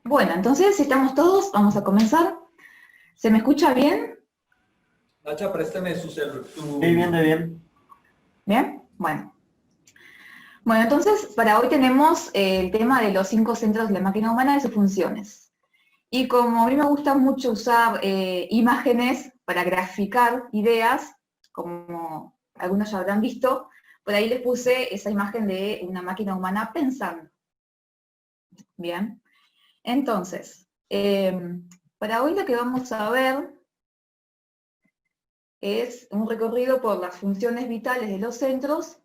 Bueno, entonces, si estamos todos, vamos a comenzar. ¿Se me escucha bien? Nacha, préstame su celular. De bien. ¿Bien? Bueno. Bueno, entonces, para hoy tenemos el tema de los 5 centros de la máquina humana y sus funciones. Y como a mí me gusta mucho usar imágenes para graficar ideas, como algunos ya habrán visto, por ahí les puse esa imagen de una máquina humana pensando. Bien. Entonces, para hoy lo que vamos a ver es un recorrido por las funciones vitales de los centros,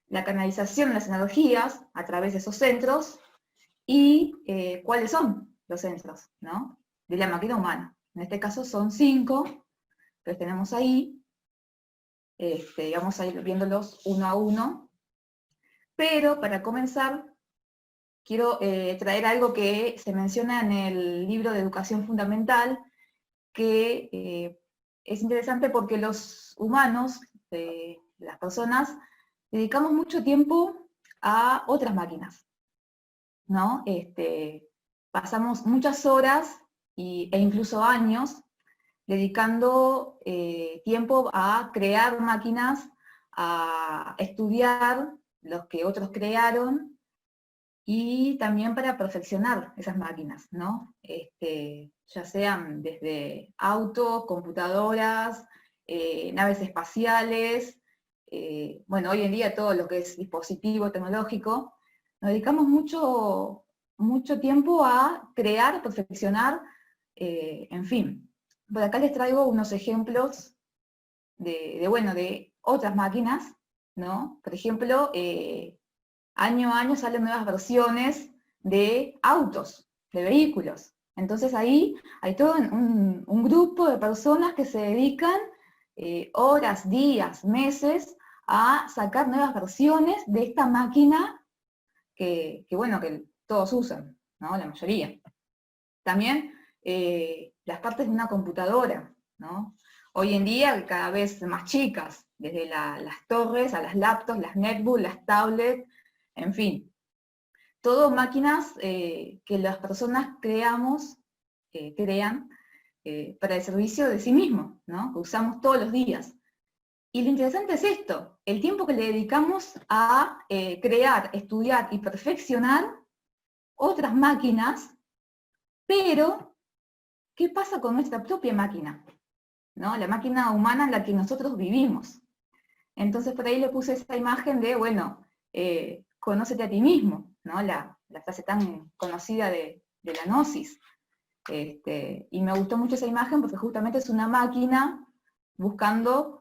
la canalización de las energías a través de esos centros y cuáles son los centros, ¿no?, de la máquina humana. En este caso son 5, que los tenemos ahí, vamos a ir viéndolos uno a uno, pero para comenzar quiero traer algo que se menciona en el libro de Educación Fundamental, que es interesante porque los humanos, las personas, dedicamos mucho tiempo a otras máquinas, ¿no? Pasamos muchas horas e incluso años dedicando tiempo a crear máquinas, a estudiar los que otros crearon, y también para perfeccionar esas máquinas, ¿no? Ya sean desde autos, computadoras, naves espaciales, bueno, hoy en día todo lo que es dispositivo tecnológico, nos dedicamos mucho tiempo a crear, perfeccionar, en fin. Por acá les traigo unos ejemplos de otras máquinas, ¿no? Por ejemplo, año a año salen nuevas versiones de autos, de vehículos. Entonces ahí hay todo un grupo de personas que se dedican horas, días, meses a sacar nuevas versiones de esta máquina que todos usan, ¿no? La mayoría. También las partes de una computadora, ¿no? Hoy en día cada vez más chicas, desde las torres a las laptops, las netbooks, las tablets, en fin, todo máquinas que las personas crean para el servicio de sí mismos, ¿no? Que usamos todos los días. Y lo interesante es esto, el tiempo que le dedicamos a crear, estudiar y perfeccionar otras máquinas, pero ¿qué pasa con nuestra propia máquina? ¿No? La máquina humana en la que nosotros vivimos. Entonces por ahí le puse esa imagen de, bueno, conócete a ti mismo, ¿no? La frase tan conocida de la Gnosis. Y me gustó mucho esa imagen porque justamente es una máquina buscando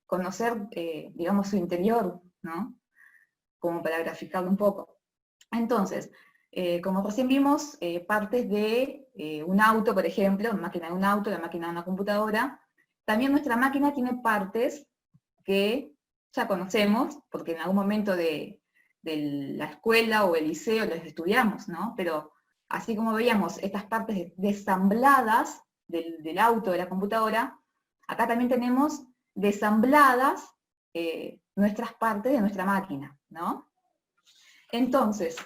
conocer, digamos, su interior, ¿no? Como para graficarlo un poco. Entonces, como recién vimos, partes de un auto, por ejemplo, la máquina de un auto, la máquina de una computadora, también nuestra máquina tiene partes que ya conocemos, porque en algún momento de la escuela o el liceo las estudiamos, ¿no? Pero así como veíamos estas partes desambladas del auto, de la computadora, acá también tenemos desambladas nuestras partes de nuestra máquina, ¿no? Entonces,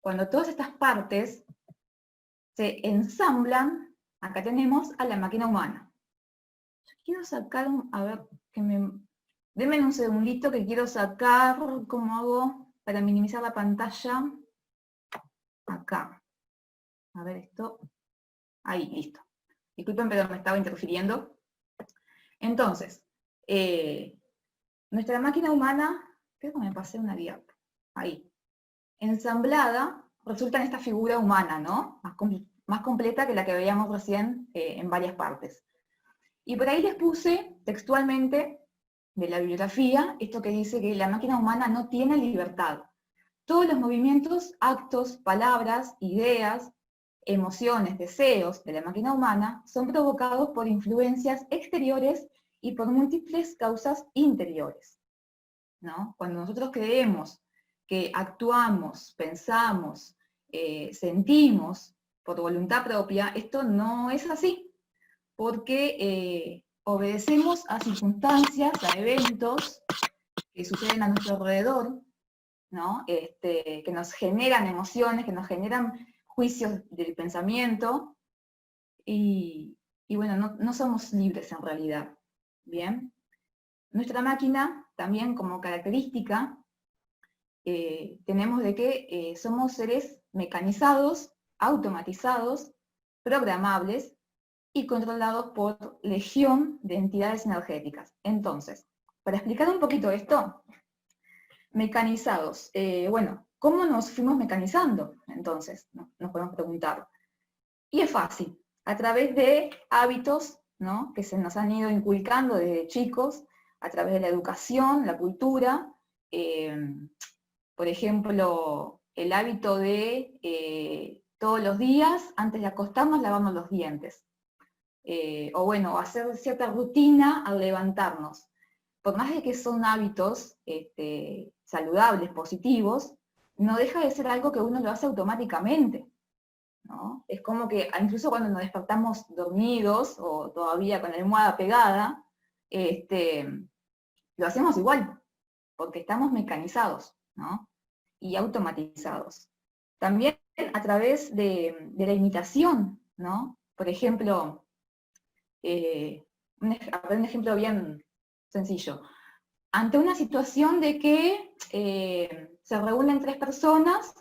cuando todas estas partes se ensamblan, acá tenemos a la máquina humana. Yo quiero sacar, a ver, denme un segundito que quiero sacar, ¿cómo hago para minimizar la pantalla? Acá. A ver esto. Ahí, listo. Disculpen, pero me estaba interfiriendo. Entonces, nuestra máquina humana, creo que me pasé una diapo. Ahí. Ensamblada, resulta en esta figura humana, ¿no? Más completa que la que veíamos recién en varias partes. Y por ahí les puse textualmente de la bibliografía esto que dice que la máquina humana no tiene libertad. Todos los movimientos, actos, palabras, ideas, emociones, deseos de la máquina humana son provocados por influencias exteriores y por múltiples causas interiores, ¿no? Cuando nosotros creemos que actuamos, pensamos, sentimos por voluntad propia, esto no es así, porque obedecemos a circunstancias, a eventos que suceden a nuestro alrededor, ¿no? Que nos generan emociones, que nos generan juicios del pensamiento, y bueno, no somos libres en realidad, ¿bien? Nuestra máquina, también como característica, tenemos de que somos seres mecanizados, automatizados, programables y controlados por legión de entidades energéticas. Entonces, para explicar un poquito esto, mecanizados, bueno, ¿cómo nos fuimos mecanizando? Entonces, nos podemos preguntar. Y es fácil, a través de hábitos, ¿no?, que se nos han ido inculcando desde chicos, a través de la educación, la cultura, por ejemplo, el hábito de todos los días, antes de acostarnos, lavarnos los dientes. O bueno, hacer cierta rutina al levantarnos. Por más de que son hábitos saludables, positivos, no deja de ser algo que uno lo hace automáticamente, ¿no? Es como que incluso cuando nos despertamos dormidos o todavía con la almohada pegada, lo hacemos igual, porque estamos mecanizados, ¿no?, y automatizados. También a través de la imitación, ¿no? Por ejemplo, un ejemplo bien sencillo. Ante una situación de que se reúnen 3 personas,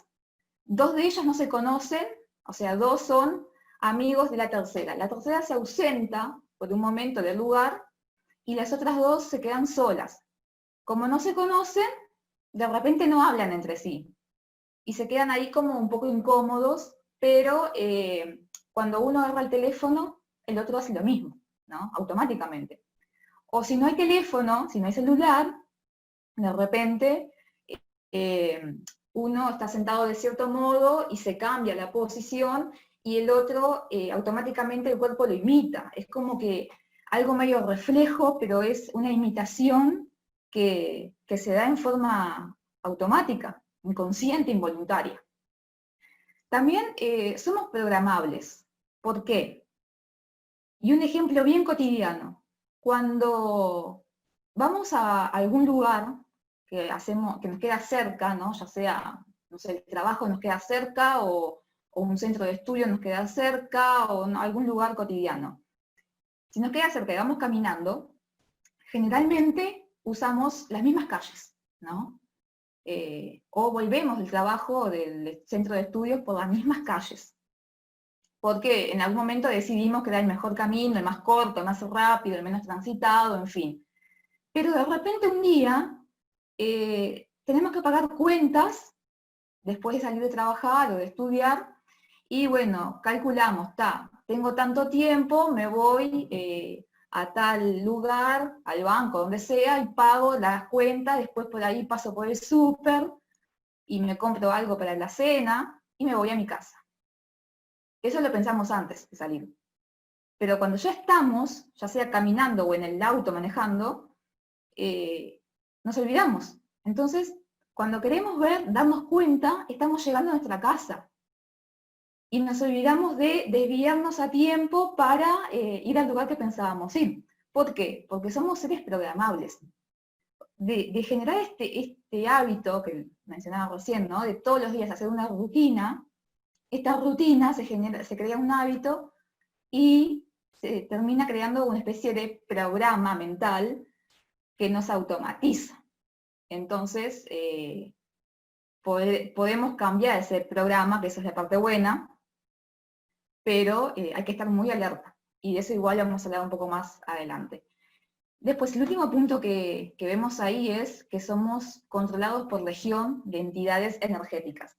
2 de ellas no se conocen, o sea, 2 son amigos de la tercera. La tercera se ausenta por un momento del lugar y las otras 2 se quedan solas. Como no se conocen, de repente no hablan entre sí y se quedan ahí como un poco incómodos, pero cuando uno agarra el teléfono, el otro hace lo mismo, ¿no?, automáticamente. O si no hay teléfono, si no hay celular, de repente uno está sentado de cierto modo y se cambia la posición y el otro automáticamente el cuerpo lo imita. Es como que algo medio reflejo, pero es una imitación que se da en forma automática, inconsciente, involuntaria. También somos programables. ¿Por qué? Y un ejemplo bien cotidiano. Cuando vamos a algún lugar que nos queda cerca, ¿no?, ya sea, no sé, el trabajo nos queda cerca, o un centro de estudio nos queda cerca, o algún lugar cotidiano. Si nos queda cerca y vamos caminando, generalmente usamos las mismas calles, ¿no? O volvemos del trabajo o del centro de estudios por las mismas calles. Porque en algún momento decidimos que era el mejor camino, el más corto, el más rápido, el menos transitado, en fin. Pero de repente un día tenemos que pagar cuentas después de salir de trabajar o de estudiar, y bueno, calculamos, tengo tanto tiempo, me voy a tal lugar, al banco, donde sea, y pago las cuentas, después por ahí paso por el súper, y me compro algo para la cena, y me voy a mi casa. Eso lo pensamos antes de salir. Pero cuando ya estamos, ya sea caminando o en el auto manejando, nos olvidamos. Entonces, cuando queremos darnos cuenta, estamos llegando a nuestra casa. Y nos olvidamos de desviarnos a tiempo para ir al lugar que pensábamos ir. ¿Por qué? Porque somos seres programables. De generar este hábito que mencionaba recién, ¿no?, de todos los días hacer una rutina, esta rutina se crea un hábito y se termina creando una especie de programa mental que nos automatiza. Entonces, podemos cambiar ese programa, que esa es la parte buena, pero hay que estar muy alerta. Y de eso igual vamos a hablar un poco más adelante. Después, el último punto que vemos ahí es que somos controlados por legión de entidades energéticas.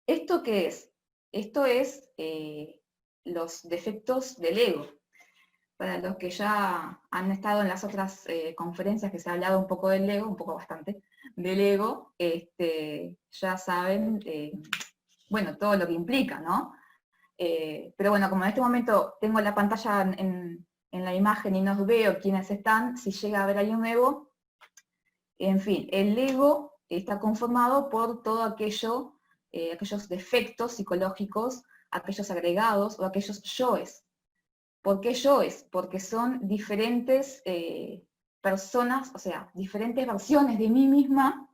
¿Esto qué es? Esto es los defectos del ego. Para los que ya han estado en las otras conferencias que se ha hablado un poco del ego, un poco bastante, del ego, ya saben, bueno, todo lo que implica, ¿no? Pero bueno, como en este momento tengo la pantalla en la imagen y no veo quiénes están, si llega a haber alguien nuevo, en fin, el ego está conformado por todo aquellos defectos psicológicos, aquellos agregados o aquellos yoes. ¿Por qué yoes? Porque son diferentes personas, o sea, diferentes versiones de mí misma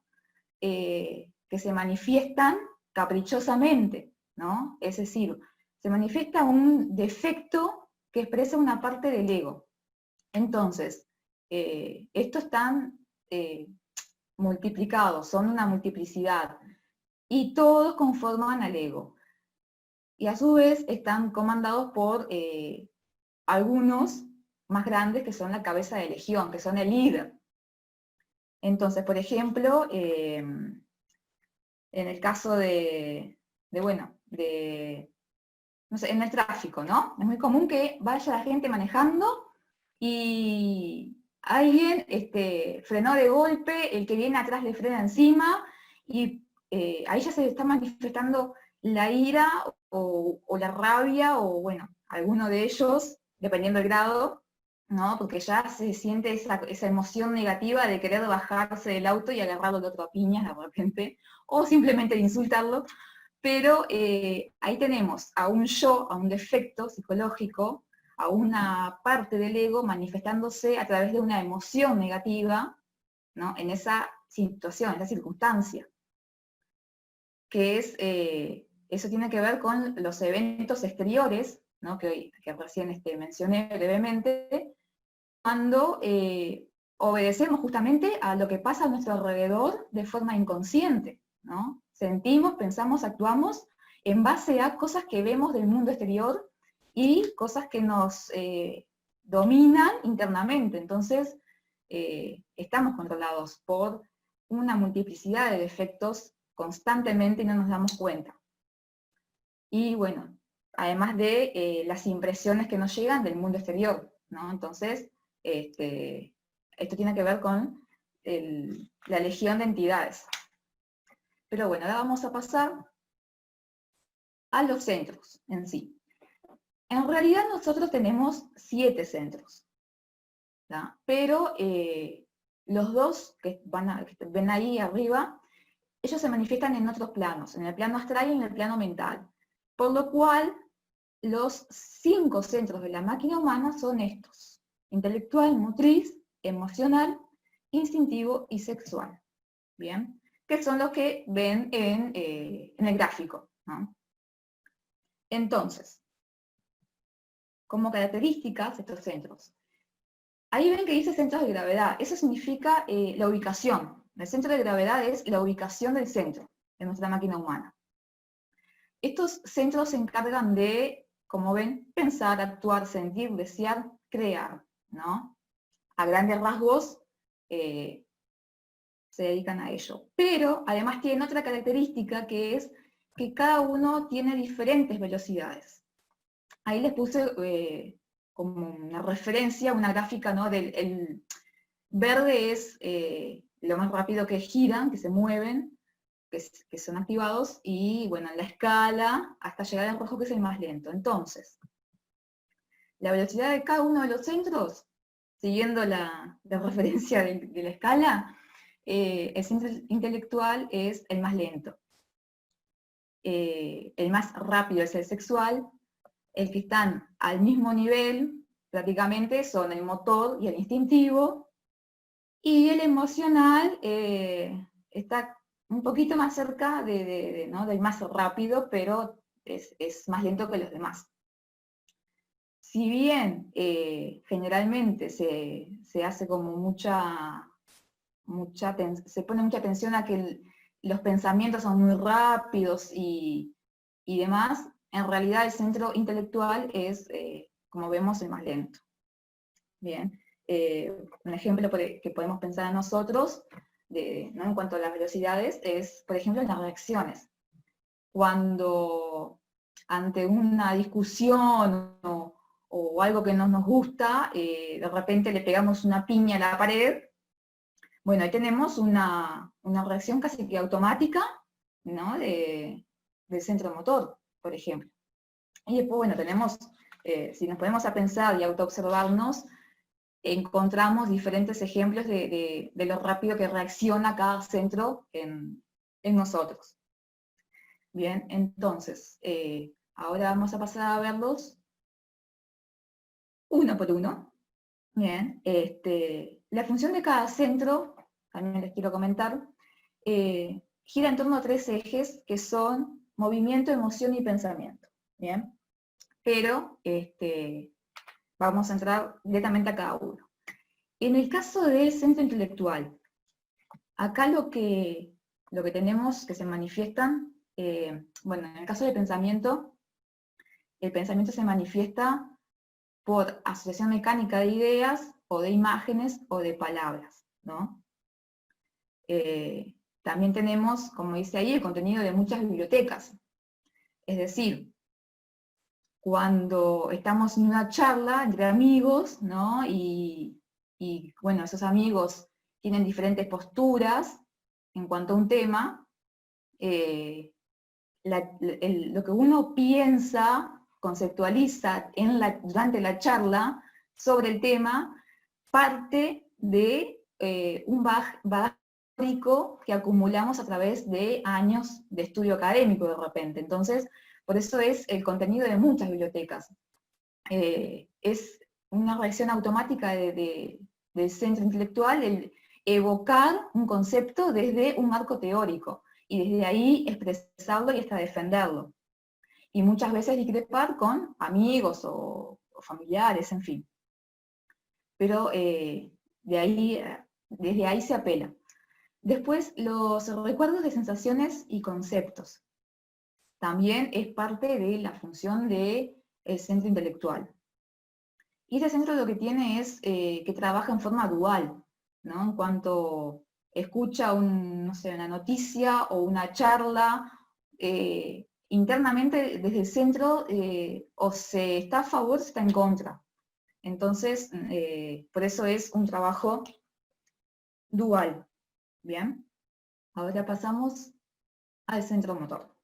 que se manifiestan caprichosamente, ¿no? Es decir, se manifiesta un defecto que expresa una parte del ego. Entonces, estos están multiplicados, son una multiplicidad, y todos conforman al ego. Y a su vez están comandados por algunos más grandes que son la cabeza de legión, que son el líder. Entonces, por ejemplo, en el caso no sé, en el tráfico, ¿no? Es muy común que vaya la gente manejando y alguien frenó de golpe, el que viene atrás le frena encima, y ahí ya se está manifestando la ira o la rabia, o bueno, alguno de ellos, dependiendo del grado, ¿no? Porque ya se siente esa emoción negativa de querer bajarse del auto y agarrarlo de otro a piñas de repente, o simplemente de insultarlo. Pero ahí tenemos a un yo, a un defecto psicológico, a una parte del ego manifestándose a través de una emoción negativa, ¿no? En esa situación, en esa circunstancia. Que es, eso tiene que ver con los eventos exteriores, ¿no? que recién mencioné brevemente, cuando obedecemos justamente a lo que pasa a nuestro alrededor de forma inconsciente, ¿no? Sentimos, pensamos, actuamos en base a cosas que vemos del mundo exterior y cosas que nos dominan internamente. Entonces, estamos controlados por una multiplicidad de defectos constantemente y no nos damos cuenta. Y bueno, además de las impresiones que nos llegan del mundo exterior, ¿no? Entonces, esto tiene que ver con la legión de entidades. Pero bueno, ahora vamos a pasar a los centros en sí. En realidad nosotros tenemos 7 centros, ¿no? Pero los dos que ven ahí arriba, ellos se manifiestan en otros planos, en el plano astral y en el plano mental. Por lo cual, los 5 centros de la máquina humana son estos: intelectual, motriz, emocional, instintivo y sexual. ¿Bien? Que son los que ven en el gráfico, ¿no? Entonces, como características, estos centros. Ahí ven que dice centros de gravedad. Eso significa la ubicación. El centro de gravedad es la ubicación del centro de nuestra máquina humana. Estos centros se encargan de, como ven, pensar, actuar, sentir, desear, crear, ¿no? A grandes rasgos se dedican a ello. Pero además tienen otra característica, que es que cada uno tiene diferentes velocidades. Ahí les puse como una referencia, una gráfica, ¿no? El verde es lo más rápido que giran, que se mueven, que son activados, y bueno, en la escala, hasta llegar al rojo, que es el más lento. Entonces, la velocidad de cada uno de los centros, siguiendo la referencia de la escala, el centro intelectual es el más lento. El más rápido es el sexual. El que están al mismo nivel, prácticamente, son el motor y el instintivo. Y el emocional está un poquito más cerca ¿no? del más rápido, pero es más lento que los demás. Si bien generalmente se hace como se pone mucha atención a que los pensamientos son muy rápidos y demás, en realidad el centro intelectual es, como vemos, el más lento. Bien, un ejemplo que podemos pensar a nosotros, ¿no? En cuanto a las velocidades, es, por ejemplo, en las reacciones. Cuando ante una discusión o algo que no nos gusta, de repente le pegamos una piña a la pared, bueno, ahí tenemos una reacción casi que automática, ¿no? Del centro motor, por ejemplo. Y después, bueno, tenemos, si nos ponemos a pensar y autoobservarnos, encontramos diferentes ejemplos de lo rápido que reacciona cada centro en nosotros. Bien, entonces, ahora vamos a pasar a verlos uno por uno. Bien, la función de cada centro, también les quiero comentar, gira en torno a 3 ejes, que son movimiento, emoción y pensamiento. ¿Bien? Pero vamos a entrar directamente a cada uno. En el caso del centro intelectual, acá lo que tenemos que se manifiestan, bueno, en el caso del pensamiento, el pensamiento se manifiesta por asociación mecánica de ideas, o de imágenes, o de palabras, ¿no? También tenemos, como dice ahí, el contenido de muchas bibliotecas. Es decir, cuando estamos en una charla entre amigos, ¿no? Y bueno, esos amigos tienen diferentes posturas en cuanto a un tema, lo que uno piensa, conceptualiza durante la charla sobre el tema, parte de un bagaje teórico que acumulamos a través de años de estudio académico de repente. Entonces, por eso es el contenido de muchas bibliotecas. Es una reacción automática del centro intelectual el evocar un concepto desde un marco teórico, y desde ahí expresarlo y hasta defenderlo. Y muchas veces discrepar con amigos o familiares, en fin. Pero desde ahí se apela. Después, los recuerdos de sensaciones y conceptos. También es parte de la función del centro intelectual. Y este centro lo que tiene es que trabaja en forma dual, ¿no? En cuanto escucha no sé, una noticia o una charla, internamente desde el centro o se está a favor o se está en contra. Entonces, por eso es un trabajo dual. Bien, ahora pasamos al centro motor.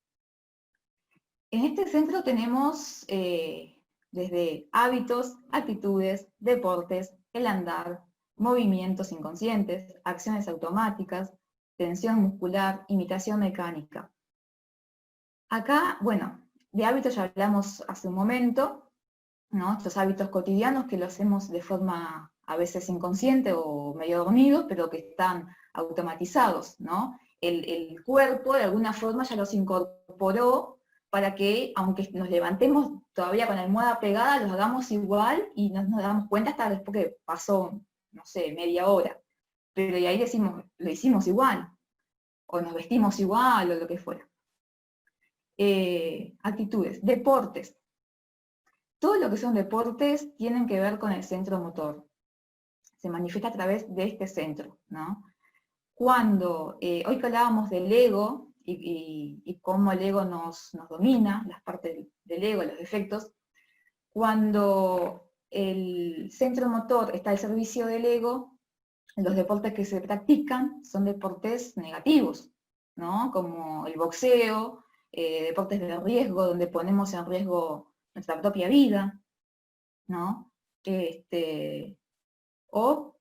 En este centro tenemos desde hábitos, actitudes, deportes, el andar, movimientos inconscientes, acciones automáticas, tensión muscular, imitación mecánica. Acá, bueno, de hábitos ya hablamos hace un momento, ¿no? Estos hábitos cotidianos que lo hacemos de forma a veces inconsciente o medio dormidos, pero que están automatizados, ¿no? El cuerpo de alguna forma ya los incorporó para que, aunque nos levantemos todavía con la almohada pegada, los hagamos igual y no nos damos cuenta hasta después que pasó, no sé, media hora. Pero y ahí decimos, lo hicimos igual, o nos vestimos igual, o lo que fuera. Actitudes, deportes. Todo lo que son deportes tienen que ver con el centro motor. Se manifiesta a través de este centro, ¿no? Cuando, hoy que hablábamos del ego, y cómo el ego nos domina, las partes del ego, los defectos, cuando el centro motor está al servicio del ego, los deportes que se practican son deportes negativos, ¿no? Como el boxeo, deportes de riesgo, donde ponemos en riesgo nuestra propia vida, ¿no? O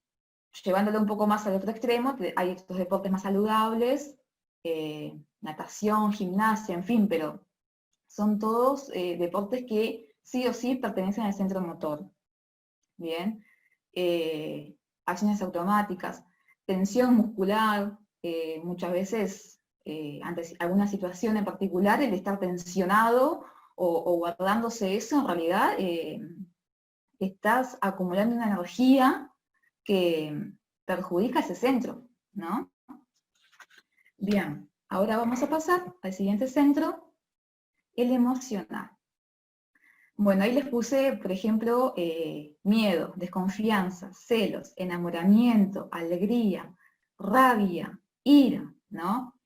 llevándolo un poco más al otro extremo, hay estos deportes más saludables, natación, gimnasia, en fin, pero son todos deportes que sí o sí pertenecen al centro motor. Bien, acciones automáticas, tensión muscular, muchas veces, ante alguna situación en particular, el estar tensionado o guardándose eso, en realidad estás acumulando una energía que perjudica ese centro, ¿no? Bien, ahora vamos a pasar al siguiente centro, el emocional. Bueno, ahí les puse, por ejemplo, miedo, desconfianza, celos, enamoramiento, alegría, rabia, ira, ¿no?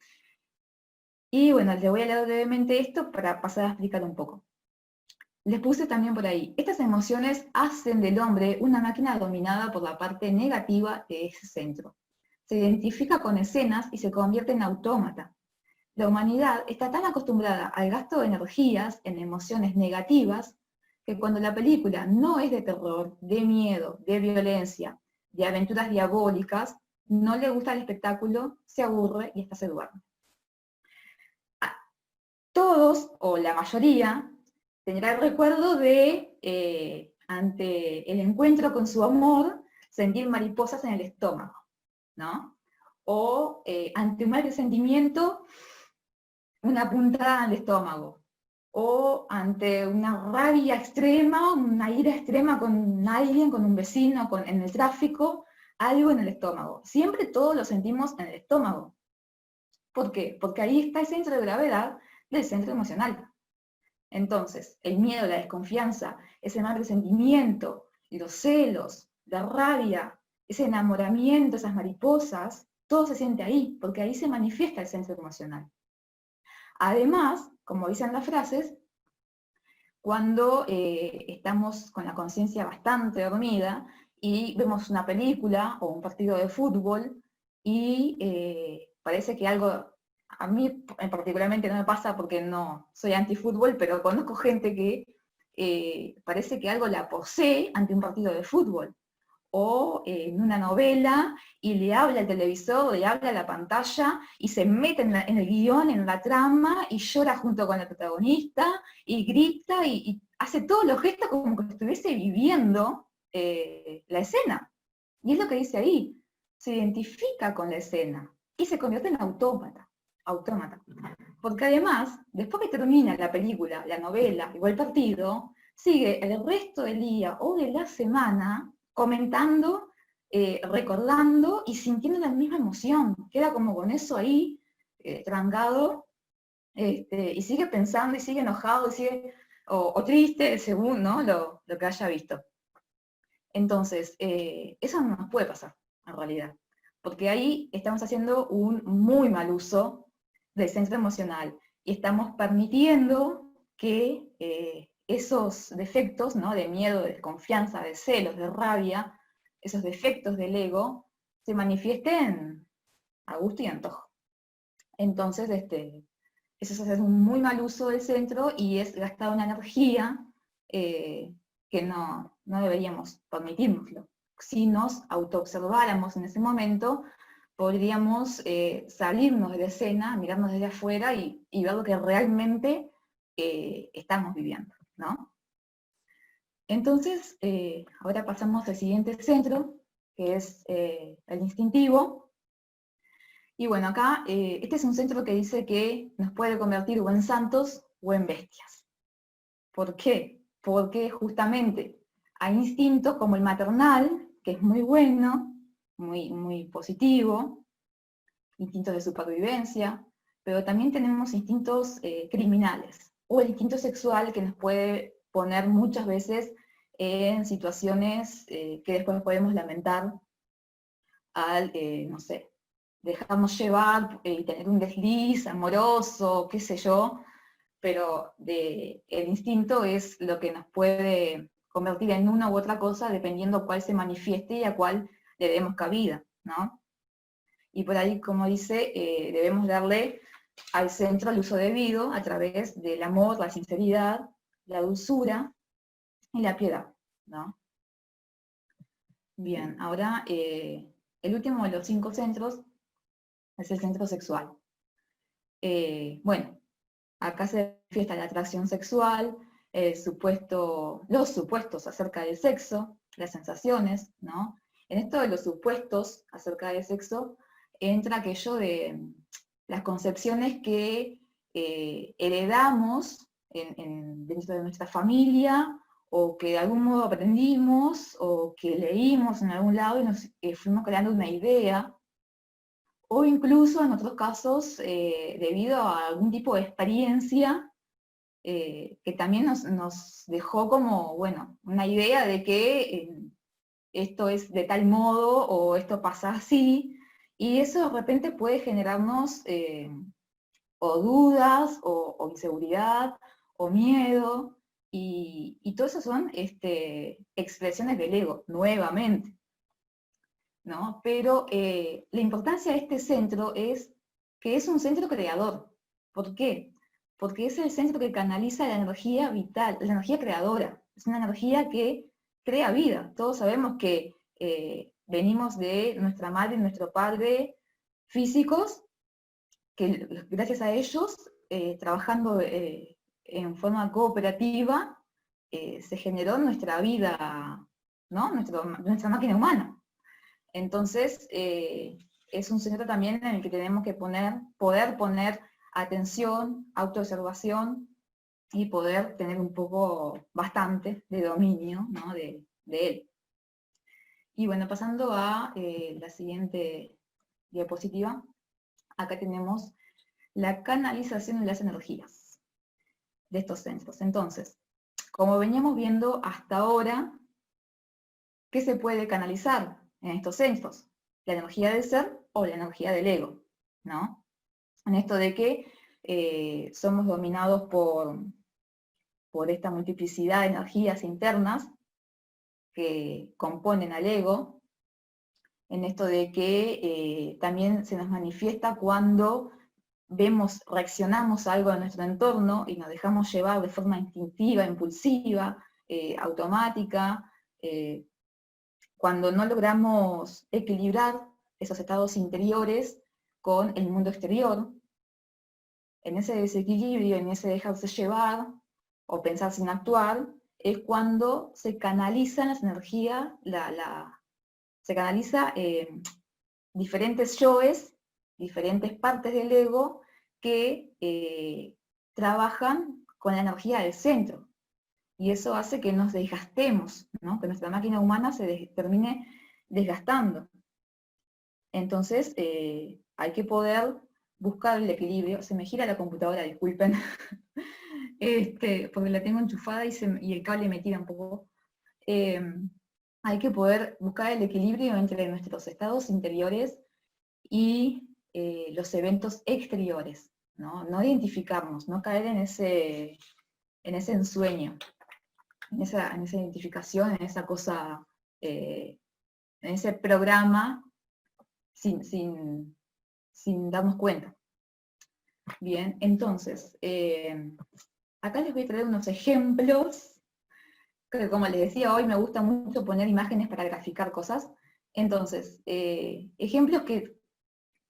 Y bueno, les voy a leer brevemente esto para pasar a explicar un poco. Les puse también por ahí, estas emociones hacen del hombre una máquina dominada por la parte negativa de ese centro. Se identifica con escenas y se convierte en autómata. La humanidad está tan acostumbrada al gasto de energías en emociones negativas que cuando la película no es de terror, de miedo, de violencia, de aventuras diabólicas, no le gusta el espectáculo, se aburre y hasta se duerme. Todos, o la mayoría, tendrá el recuerdo de, ante el encuentro con su amor, sentir mariposas en el estómago, ¿no? O ante un mal presentimiento, una puntada en el estómago, o ante una rabia extrema, una ira extrema con alguien, con un vecino, en el tráfico, algo en el estómago. Siempre todo lo sentimos en el estómago. ¿Por qué? Porque ahí está el centro de gravedad del centro emocional. Entonces, el miedo, la desconfianza, ese mal resentimiento, los celos, la rabia, ese enamoramiento, esas mariposas, todo se siente ahí, porque ahí se manifiesta el centro emocional. Además, como dicen las frases, cuando estamos con la conciencia bastante dormida y vemos una película o un partido de fútbol y parece que algo, a mí particularmente no me pasa porque no soy antifútbol, pero conozco gente que parece que algo la posee ante un partido de fútbol, o en una novela, y le habla al televisor, le habla a la pantalla, y se mete en el guión, en la trama, y llora junto con el protagonista, y grita, y hace todos los gestos como que estuviese viviendo la escena. Y es lo que dice ahí, se identifica con la escena, y se convierte en autómata. Porque además, después que termina la película, la novela o el partido, sigue el resto del día o de la semana comentando, recordando y sintiendo la misma emoción. Queda como con eso ahí, trancado, y sigue pensando, y sigue enojado, y sigue, o triste, según, ¿no?, lo que haya visto. Entonces, eso no nos puede pasar, en realidad. Porque ahí estamos haciendo un muy mal uso del centro emocional y estamos permitiendo que esos defectos, ¿no?, de miedo, de desconfianza, de celos, de rabia, esos defectos del ego, se manifiesten a gusto y antojo. Entonces, eso es hacer un muy mal uso del centro y es gastar una energía que no deberíamos permitírnoslo. Si nos autoobserváramos en ese momento, podríamos salirnos de la escena, mirarnos desde afuera y ver lo que realmente estamos viviendo, ¿no? Entonces, ahora pasamos al siguiente centro, que es el instintivo. Y bueno, acá, este es un centro que dice que nos puede convertir o en santos o en bestias. ¿Por qué? Porque justamente hay instintos como el maternal, que es muy bueno, muy positivo, instintos de supervivencia, pero también tenemos instintos criminales, o el instinto sexual que nos puede poner muchas veces en situaciones que después podemos lamentar al, no sé, dejarnos llevar y tener un desliz amoroso, qué sé yo, pero el instinto es lo que nos puede convertir en una u otra cosa dependiendo cuál se manifieste y a cuál le demos cabida, ¿no? Y por ahí, como dice, debemos darle al centro el uso debido a través del amor, la sinceridad, la dulzura y la piedad, ¿no? Bien, ahora el último de los 5 centros es el centro sexual. Bueno, acá se manifiesta la atracción sexual, los supuestos acerca del sexo, las sensaciones, ¿no? En esto de los supuestos acerca del sexo entra aquello de las concepciones que heredamos dentro de nuestra familia, o que de algún modo aprendimos, o que leímos en algún lado y nos fuimos creando una idea, o incluso en otros casos debido a algún tipo de experiencia que también nos dejó como, bueno, una idea de que esto es de tal modo o esto pasa así, y eso de repente puede generarnos o dudas o inseguridad o miedo, y todo eso son expresiones del ego, nuevamente, ¿no? Pero la importancia de este centro es que es un centro creador. ¿Por qué? Porque es el centro que canaliza la energía vital, la energía creadora. Es una energía que crea vida. Todos sabemos que venimos de nuestra madre y nuestro padre físicos, que gracias a ellos, trabajando en forma cooperativa, se generó nuestra vida, ¿no? Nuestra máquina humana. Entonces, es un centro también en el que tenemos que poder poner atención, autoobservación y poder tener un poco, bastante, de dominio, ¿no? de él. Y bueno, pasando a la siguiente diapositiva, acá tenemos la canalización de las energías de estos centros. Entonces, como veníamos viendo hasta ahora, ¿qué se puede canalizar en estos centros? La energía del ser o la energía del ego, ¿no? En esto de que somos dominados por esta multiplicidad de energías internas que componen al ego, en esto de que también se nos manifiesta cuando reaccionamos a algo de nuestro entorno y nos dejamos llevar de forma instintiva, impulsiva, automática, cuando no logramos equilibrar esos estados interiores con el mundo exterior. En ese desequilibrio, en ese dejarse llevar o pensar sin actuar, es cuando se canalizan las energías, se canaliza diferentes yoes, diferentes partes del ego que trabajan con la energía del centro. Y eso hace que nos desgastemos, ¿no? Que nuestra máquina humana se termine desgastando. Entonces, hay que poder buscar el equilibrio. Se me gira la computadora, disculpen, porque la tengo enchufada y el cable me tira un poco. Hay que poder buscar el equilibrio entre nuestros estados interiores y los eventos exteriores, ¿no? No identificarnos, no caer en ese ensueño, en esa identificación, en esa cosa, en ese programa sin darnos cuenta. Bien, entonces, acá les voy a traer unos ejemplos, que como les decía hoy me gusta mucho poner imágenes para graficar cosas. Entonces, ejemplos que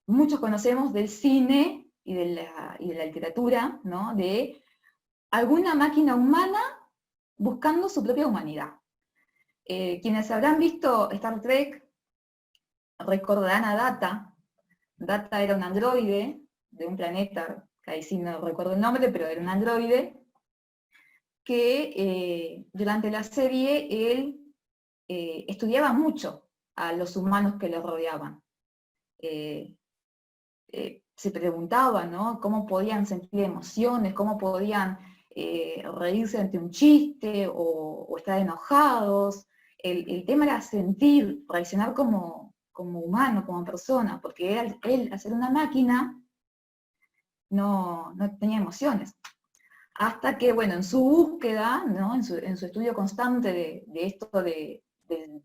muchos conocemos del cine y de la literatura, ¿no? De alguna máquina humana buscando su propia humanidad. Quienes habrán visto Star Trek recordarán a Data. Data era un androide de un planeta, que ahí sí no recuerdo el nombre, pero era un androide, que durante la serie él estudiaba mucho a los humanos que lo rodeaban. Se preguntaba, ¿no? Cómo podían sentir emociones, cómo podían reírse ante un chiste o estar enojados. El tema era sentir, reaccionar como humano, como persona, porque él, al ser una máquina, no tenía emociones. Hasta que, bueno, en su búsqueda, ¿no? en su estudio constante de esto de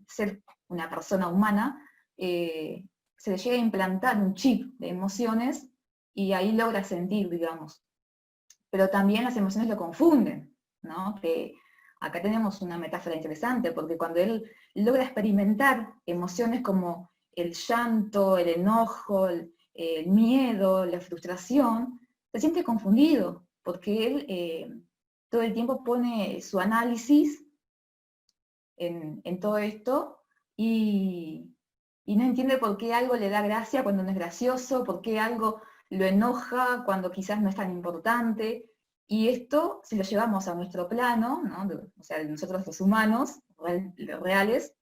ser una persona humana, se le llega a implantar un chip de emociones y ahí logra sentir, digamos. Pero también las emociones lo confunden, ¿no? Que acá tenemos una metáfora interesante, porque cuando él logra experimentar emociones como el llanto, el enojo, el miedo, la frustración, se siente confundido, porque él todo el tiempo pone su análisis en todo esto y no entiende por qué algo le da gracia cuando no es gracioso, por qué algo lo enoja cuando quizás no es tan importante. Y esto, si lo llevamos a nuestro plano, ¿no? O sea, de nosotros los humanos reales,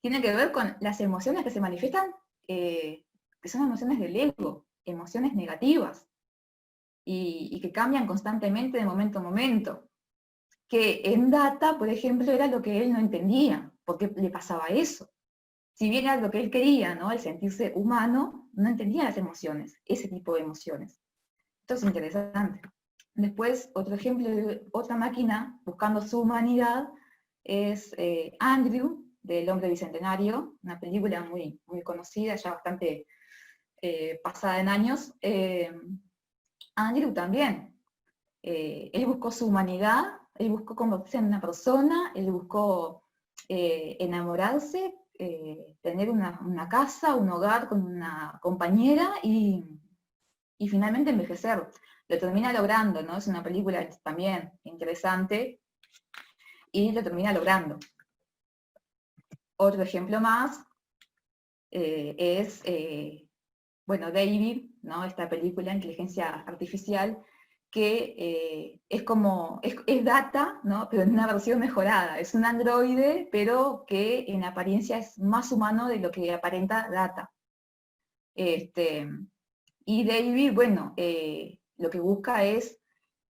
tiene que ver con las emociones que se manifiestan, que son emociones del ego, emociones negativas, y que cambian constantemente de momento a momento. Que en Data, por ejemplo, era lo que él no entendía, por qué le pasaba eso. Si bien era lo que él quería, ¿no? El sentirse humano, no entendía las emociones, ese tipo de emociones. Esto es interesante. Después, otro ejemplo de otra máquina buscando su humanidad es Andrew, del Hombre Bicentenario, una película muy, muy conocida, ya bastante pasada en años. Andrew también. Él buscó su humanidad, él buscó convertirse en una persona, él buscó enamorarse, tener una casa, un hogar con una compañera y finalmente envejecer. Lo termina logrando, ¿no? Es una película también interesante y lo termina logrando. Otro ejemplo más es bueno, David, ¿no? Esta película, Inteligencia Artificial, que es Data, ¿no? Pero en una versión mejorada. Es un androide, pero que en apariencia es más humano de lo que aparenta Data. Y David, bueno, lo que busca es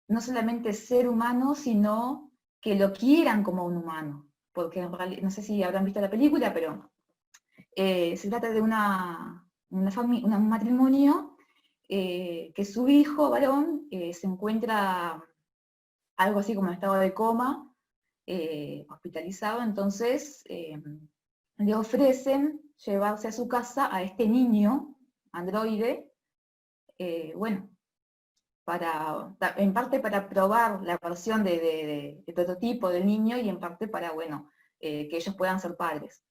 no solamente ser humano, sino que lo quieran como un humano. Porque en realidad, no sé si habrán visto la película, pero se trata de un matrimonio que su hijo varón se encuentra algo así como en estado de coma, hospitalizado, entonces le ofrecen llevarse a su casa a este niño, androide, bueno, en parte para probar la versión de prototipo del niño y en parte para, bueno, que ellos puedan ser padres.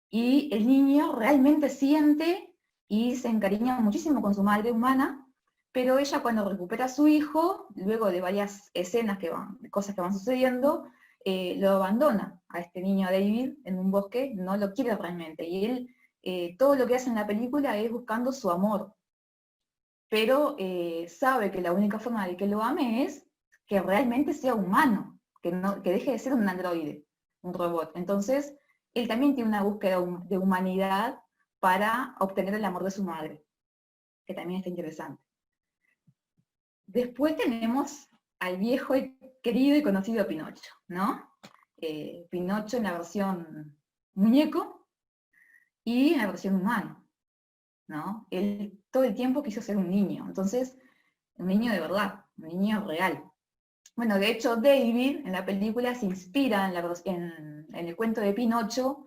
Y el niño realmente siente y se encariña muchísimo con su madre humana, pero ella cuando recupera a su hijo, luego de varias escenas de cosas que van sucediendo, lo abandona a este niño David en un bosque, no lo quiere realmente. Y él, todo lo que hace en la película es buscando su amor, pero sabe que la única forma de que lo ame es que realmente sea humano, que deje de ser un androide, un robot. Entonces, él también tiene una búsqueda de humanidad para obtener el amor de su madre, que también está interesante. Después tenemos al viejo y querido y conocido Pinocho, ¿no? Pinocho en la versión muñeco y en la versión humano, ¿no? Él todo el tiempo quiso ser un niño, entonces, un niño de verdad, un niño real. Bueno, de hecho, David en la película se inspira en el cuento de Pinocho,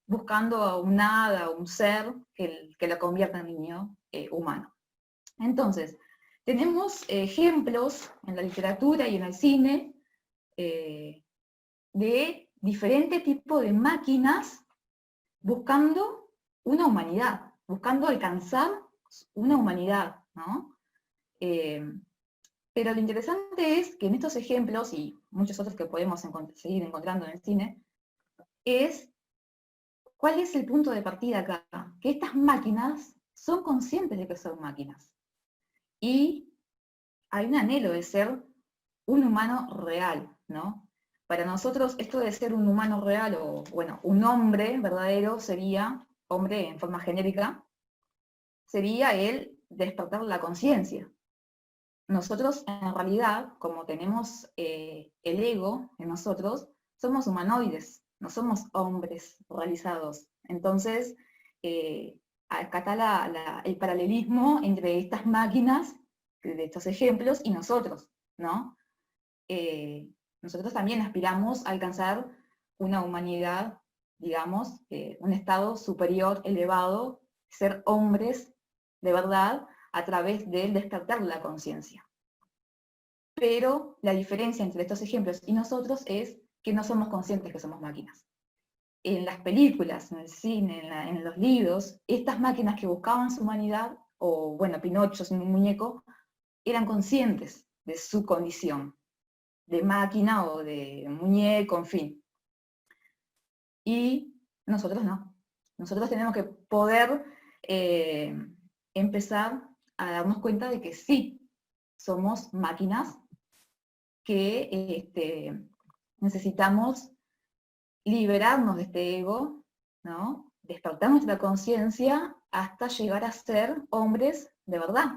buscando a un hada, un ser que lo convierta en niño humano. Entonces, tenemos ejemplos en la literatura y en el cine de diferente tipo de máquinas buscando una humanidad, buscando alcanzar una humanidad, ¿no? Pero lo interesante es que en estos ejemplos, y muchos otros que podemos seguir encontrando en el cine, es cuál es el punto de partida acá, que estas máquinas son conscientes de que son máquinas. Y hay un anhelo de ser un humano real, ¿no? Para nosotros esto de ser un humano real, o bueno, un hombre verdadero sería, hombre en forma genérica, sería el despertar la conciencia. Nosotros en realidad, como tenemos el ego en nosotros, somos humanoides, no somos hombres realizados. Entonces, acá está el paralelismo entre estas máquinas, de estos ejemplos, y nosotros, ¿no? Nosotros también aspiramos a alcanzar una humanidad, digamos, un estado superior, elevado, ser hombres de verdad, a través del despertar la conciencia. Pero la diferencia entre estos ejemplos y nosotros es que no somos conscientes que somos máquinas. En las películas, en el cine, en los libros, estas máquinas que buscaban su humanidad, o bueno, Pinocho, un muñeco, eran conscientes de su condición, de máquina o de muñeco, en fin. Y nosotros no. Nosotros tenemos que poder empezar a darnos cuenta de que sí, somos máquinas que necesitamos liberarnos de este ego, ¿no? Despertar nuestra conciencia hasta llegar a ser hombres de verdad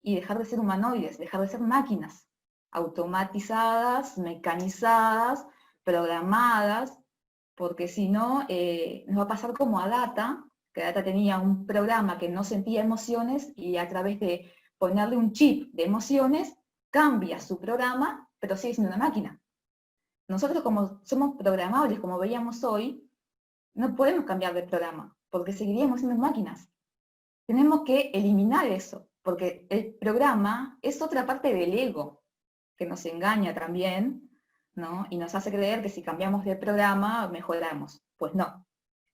y dejar de ser humanoides, dejar de ser máquinas automatizadas, mecanizadas, programadas, porque si no, nos va a pasar como a Data, que Data tenía un programa que no sentía emociones y a través de ponerle un chip de emociones, cambia su programa, pero sigue siendo una máquina. Nosotros como somos programables, como veíamos hoy, no podemos cambiar de programa, porque seguiríamos siendo máquinas. Tenemos que eliminar eso, porque el programa es otra parte del ego, que nos engaña también, ¿no? Y nos hace creer que si cambiamos de programa, mejoramos. Pues no.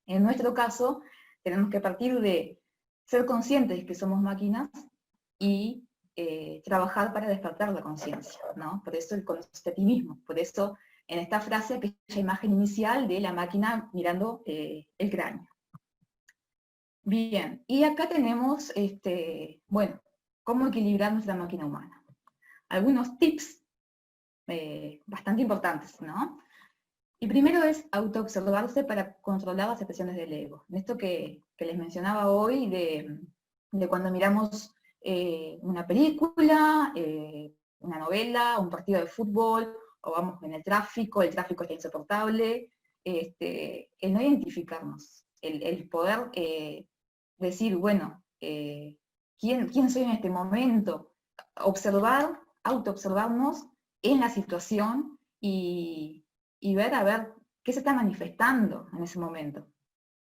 En nuestro caso, tenemos que partir de ser conscientes de que somos máquinas y trabajar para despertar la conciencia, ¿no? Por eso el conocerte a ti mismo, por eso en esta frase aquella imagen inicial de la máquina mirando el cráneo. Bien, y acá tenemos, bueno, cómo equilibrar nuestra máquina humana. Algunos tips bastante importantes, ¿no? Y primero es autoobservarse para controlar las expresiones del ego. En esto que les mencionaba hoy, de cuando miramos una película, una novela, un partido de fútbol, o vamos en el tráfico está insoportable, el no identificarnos, el poder decir, bueno, ¿quién soy en este momento? Observar, autoobservarnos en la situación y ver a ver qué se está manifestando en ese momento,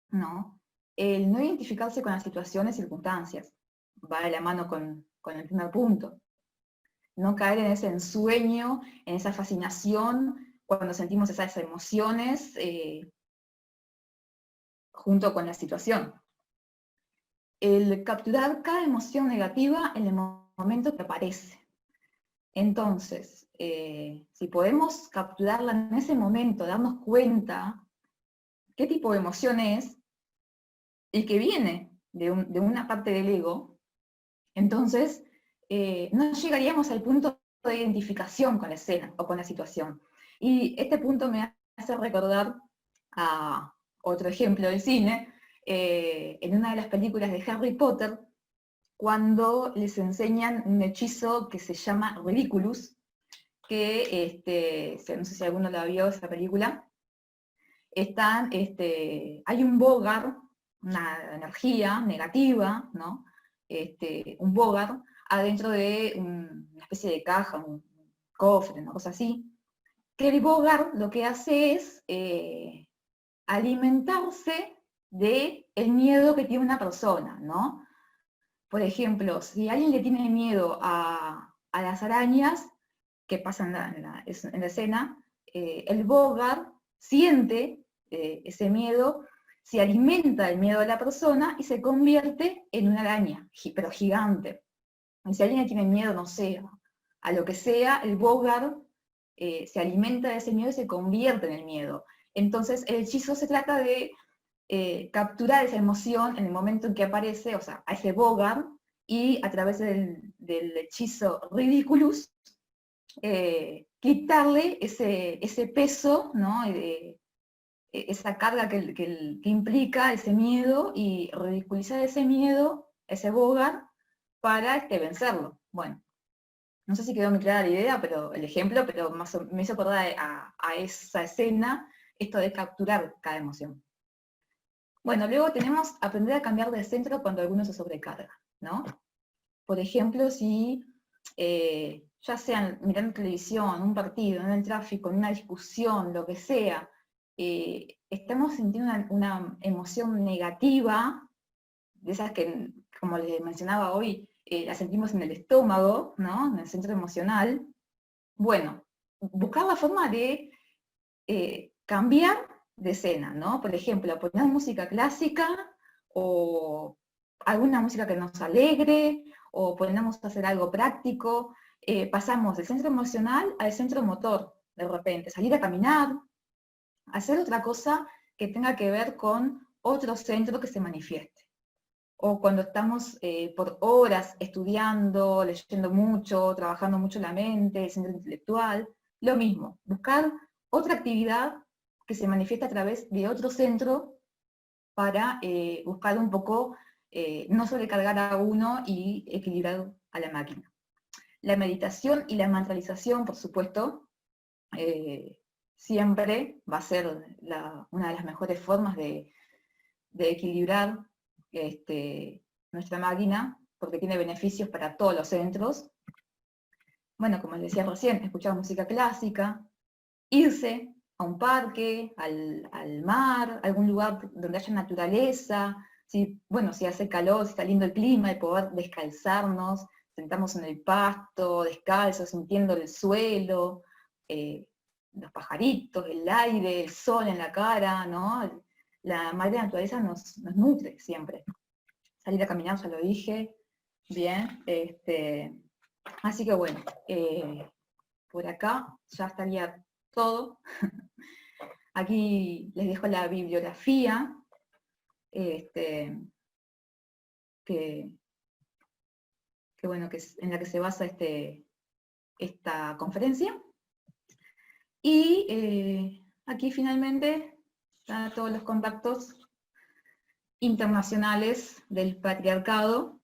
¿no? El no identificarse con las situaciones y circunstancias va de la mano con el primer punto. No caer en ese ensueño, en esa fascinación, cuando sentimos esas emociones junto con la situación. El capturar cada emoción negativa en el momento que aparece. Entonces, si podemos capturarla en ese momento, darnos cuenta qué tipo de emoción es y que viene de una parte del ego, entonces no llegaríamos al punto de identificación con la escena o con la situación. Y este punto me hace recordar a otro ejemplo del cine, en una de las películas de Harry Potter, cuando les enseñan un hechizo que se llama Ridiculous, que no sé si alguno la vio esa película, hay un Bogart, una energía negativa, ¿no? Un Bogart adentro de una especie de caja, un cofre, una cosa así, que el Bogart lo que hace es alimentarse del miedo que tiene una persona, ¿no? Por ejemplo, si alguien le tiene miedo a las arañas, que pasa en la escena, el Bogart siente ese miedo, se alimenta del miedo de la persona y se convierte en una araña, pero gigante. Y si alguien tiene miedo, no sé, a lo que sea, el Bogart se alimenta de ese miedo y se convierte en el miedo. Entonces, el hechizo se trata de capturar esa emoción en el momento en que aparece, o sea, a ese Bogart, y a través del hechizo Ridiculous, quitarle ese peso, ¿no? Esa carga que implica ese miedo y ridiculizar ese miedo, ese Bogart, para vencerlo. Bueno, no sé si quedó muy clara la idea, pero el ejemplo, pero me hizo acordar a esa escena, esto de capturar cada emoción. Bueno, luego tenemos aprender a cambiar de centro cuando alguno se sobrecarga, ¿no? Por ejemplo, si ya sea mirando televisión, un partido, en el tráfico, en una discusión, lo que sea, estamos sintiendo una emoción negativa, de esas que, como les mencionaba hoy, la sentimos en el estómago, ¿no? En el centro emocional. Bueno, buscar la forma de cambiar de escena, ¿no? Por ejemplo, poner música clásica o alguna música que nos alegre, o ponemos a hacer algo práctico, pasamos del centro emocional al centro motor, de repente, salir a caminar, hacer otra cosa que tenga que ver con otro centro que se manifieste. O cuando estamos por horas estudiando, leyendo mucho, trabajando mucho la mente, el centro intelectual, lo mismo, buscar otra actividad que se manifiesta a través de otro centro para buscar un poco, no sobrecargar a uno y equilibrar a la máquina. La meditación y la mantralización, por supuesto, siempre va a ser una de las mejores formas de equilibrar nuestra máquina, porque tiene beneficios para todos los centros. Bueno, como les decía recién, escuchar música clásica, irse a un parque, al mar, a algún lugar donde haya naturaleza, bueno, si hace calor, si está lindo el clima, de poder descalzarnos, sentarnos en el pasto, descalzos, sintiendo el suelo, los pajaritos, el aire, el sol en la cara, ¿no? La madre naturaleza nos nutre siempre. Salir a caminar, ya lo dije, bien. Así que bueno, por acá ya estaría todo. Aquí les dejo la bibliografía. bueno, en la que se basa esta conferencia. Y aquí finalmente están todos los contactos internacionales del patriarcado,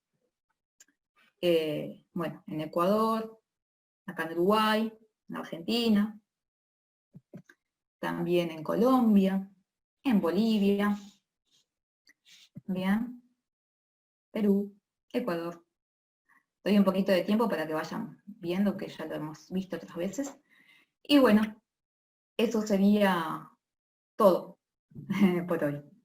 bueno, en Ecuador, acá en Uruguay, en Argentina, también en Colombia, en Bolivia, bien, Perú, Ecuador. Doy un poquito de tiempo para que vayan viendo, que ya lo hemos visto otras veces. Y bueno, eso sería todo por hoy.